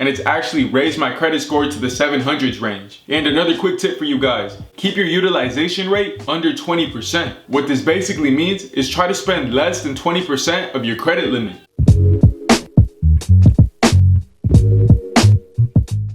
and it's actually raised my credit score to the 700s range. And another quick tip for you guys, keep your utilization rate under 20%. What this basically means is try to spend less than 20% of your credit limit.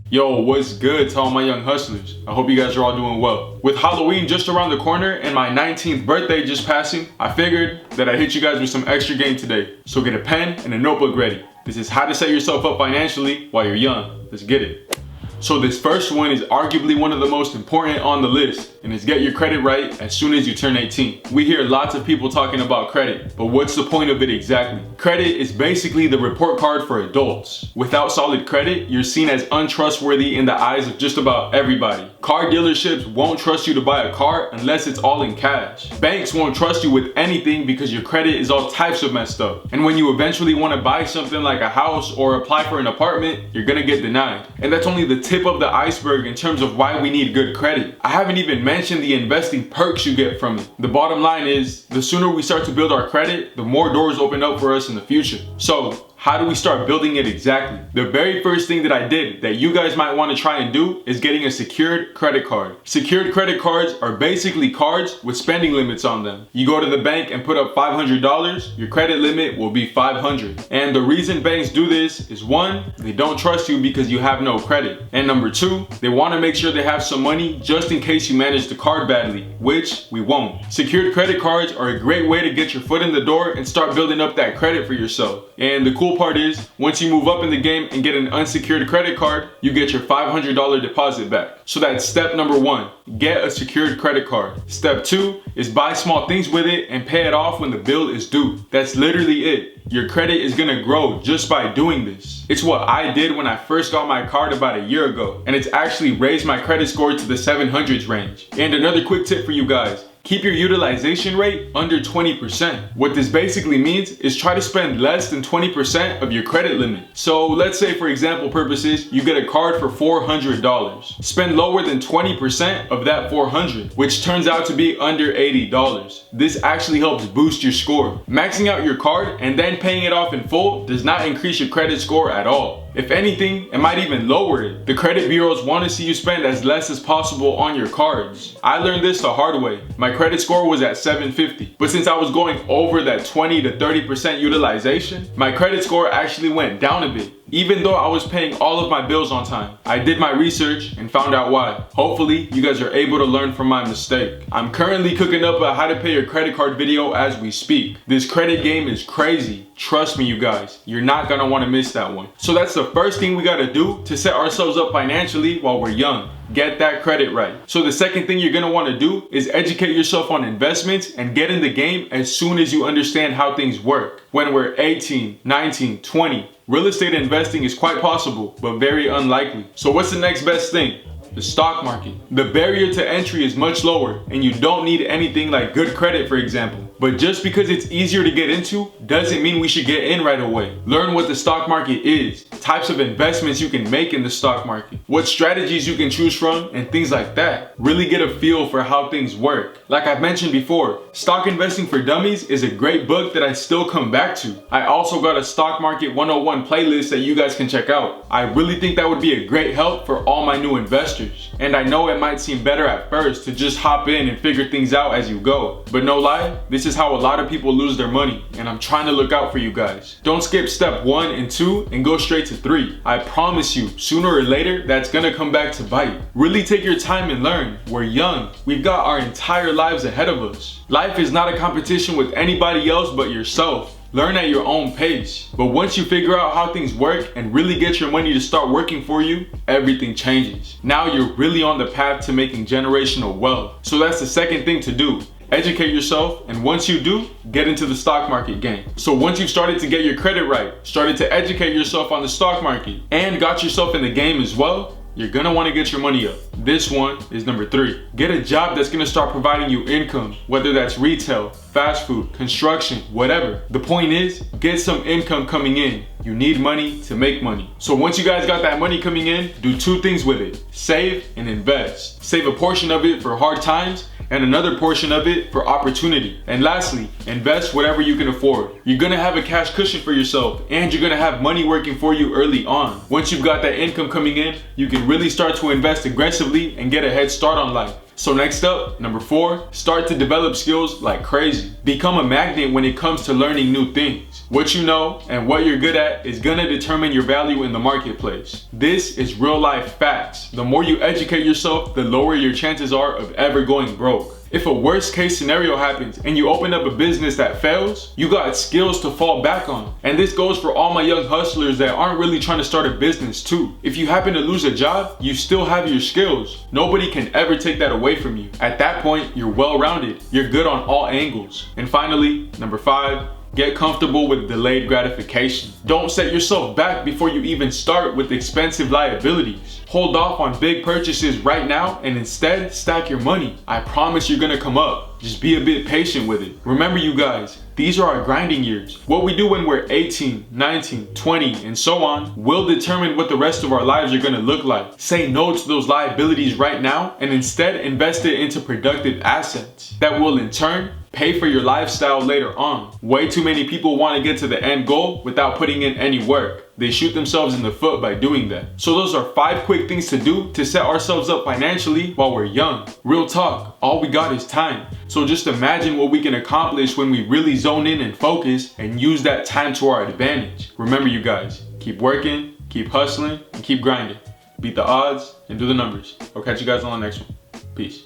Yo, what's good to all my young hustlers? I hope you guys are all doing well. With Halloween just around the corner and my 19th birthday just passing, I figured that I'd hit you guys with some extra game today. So get a pen and a notebook ready. This is how to set yourself up financially while you're young. Let's get it. So this first one is arguably one of the most important on the list, and it's get your credit right as soon as you turn 18. We hear lots of people talking about credit, but what's the point of it exactly? Credit is basically the report card for adults. Without solid credit, you're seen as untrustworthy in the eyes of just about everybody. Car dealerships won't trust you to buy a car unless it's all in cash. Banks won't trust you with anything because your credit is all types of messed up. And when you eventually want to buy something like a house or apply for an apartment, you're gonna get denied. And that's only the tip of the iceberg in terms of why we need good credit. I haven't even mentioned the investing perks you get from it. The bottom line is, the sooner we start to build our credit, the more doors open up for us in the future. So, how do we start building it exactly? The very first thing that I did that you guys might want to try and do is getting a secured credit card. Secured credit cards are basically cards with spending limits on them. You go to the bank and put up $500, your credit limit will be $500. And the reason banks do this is, one, they don't trust you because you have no credit. And number two, they want to make sure they have some money just in case you manage the card badly, which we won't. Secured credit cards are a great way to get your foot in the door and start building up that credit for yourself. And the cool part is, once you move up in the game and get an unsecured credit card, you get your $500 deposit back. So that's step number one, get a secured credit card. Step two is buy small things with it and pay it off when the bill is due. That's literally it. Your credit is gonna grow just by doing this. It's what I did when I first got my card about a year ago, and it's actually raised my credit score to the 700s range. And another quick tip for you guys, keep your utilization rate under 20%. What this basically means is try to spend less than 20% of your credit limit. So let's say for example purposes, you get a card for $400. Spend lower than 20% of that $400, which turns out to be under $80. This actually helps boost your score. Maxing out your card and then paying it off in full does not increase your credit score at all. If anything, it might even lower it. The credit bureaus want to see you spend as less as possible on your cards. I learned this the hard way. My credit score was at 750, but since I was going over that 20 to 30% utilization, my credit score actually went down a bit, even though I was paying all of my bills on time. I did my research and found out why. Hopefully, you guys are able to learn from my mistake. I'm currently cooking up a how to pay your credit card video as we speak. This credit game is crazy. Trust me, you guys, you're not gonna wanna miss that one. So that's the first thing we gotta do to set ourselves up financially while we're young. Get that credit right. So the second thing you're gonna wanna do is educate yourself on investments and get in the game as soon as you understand how things work. When we're 18, 19, 20, real estate investing is quite possible, but very unlikely. So what's the next best thing? The stock market. The barrier to entry is much lower, and you don't need anything like good credit, for example. But just because it's easier to get into doesn't mean we should get in right away. Learn what the stock market is, types of investments you can make in the stock market, what strategies you can choose from, and things like that. Really get a feel for how things work. Like I've mentioned before, Stock Investing for Dummies is a great book that I still come back to. I also got a Stock Market 101 playlist that you guys can check out. I really think that would be a great help for all my new investors. And I know it might seem better at first to just hop in and figure things out as you go. But no lie, this is how a lot of people lose their money, and I'm trying to look out for you guys. Don't skip step 1 and 2 and go straight to 3. I promise you, sooner or later, that's gonna come back to bite. Really take your time and learn. We're young. We've got our entire lives ahead of us. Life is not a competition with anybody else but yourself. Learn at your own pace. But once you figure out how things work and really get your money to start working for you, everything changes. Now you're really on the path to making generational wealth. So that's the second thing to do. Educate yourself, and once you do, get into the stock market game. So once you've started to get your credit right, started to educate yourself on the stock market, and got yourself in the game as well, you're gonna wanna get your money up. This one is number 3. Get a job that's gonna start providing you income, whether that's retail, fast food, construction, whatever. The point is, get some income coming in. You need money to make money. So once you guys got that money coming in, do 2 things with it. Save and invest. Save a portion of it for hard times, and another portion of it for opportunity. And lastly, invest whatever you can afford. You're gonna have a cash cushion for yourself, and you're gonna have money working for you early on. Once you've got that income coming in, you can really start to invest aggressively and get a head start on life. So next up, number 4, start to develop skills like crazy. Become a magnet when it comes to learning new things. What you know and what you're good at is gonna determine your value in the marketplace. This is real life facts. The more you educate yourself, the lower your chances are of ever going broke. If a worst case scenario happens and you open up a business that fails, you got skills to fall back on. And this goes for all my young hustlers that aren't really trying to start a business too. If you happen to lose a job, you still have your skills. Nobody can ever take that away from you. At that point, you're well-rounded. You're good on all angles. And finally, number 5, get comfortable with delayed gratification. Don't set yourself back before you even start with expensive liabilities. Hold off on big purchases right now and instead stack your money. I promise you're gonna come up. Just be a bit patient with it. Remember you guys, these are our grinding years. What we do when we're 18, 19, 20, and so on will determine what the rest of our lives are gonna look like. Say no to those liabilities right now and instead invest it into productive assets that will in turn pay for your lifestyle later on. Way too many people want to get to the end goal without putting in any work. They shoot themselves in the foot by doing that. So those are 5 quick things to do to set ourselves up financially while we're young. Real talk, all we got is time. So just imagine what we can accomplish when we really zone in and focus and use that time to our advantage. Remember you guys, keep working, keep hustling, and keep grinding. Beat the odds and do the numbers. I'll catch you guys on the next one. Peace.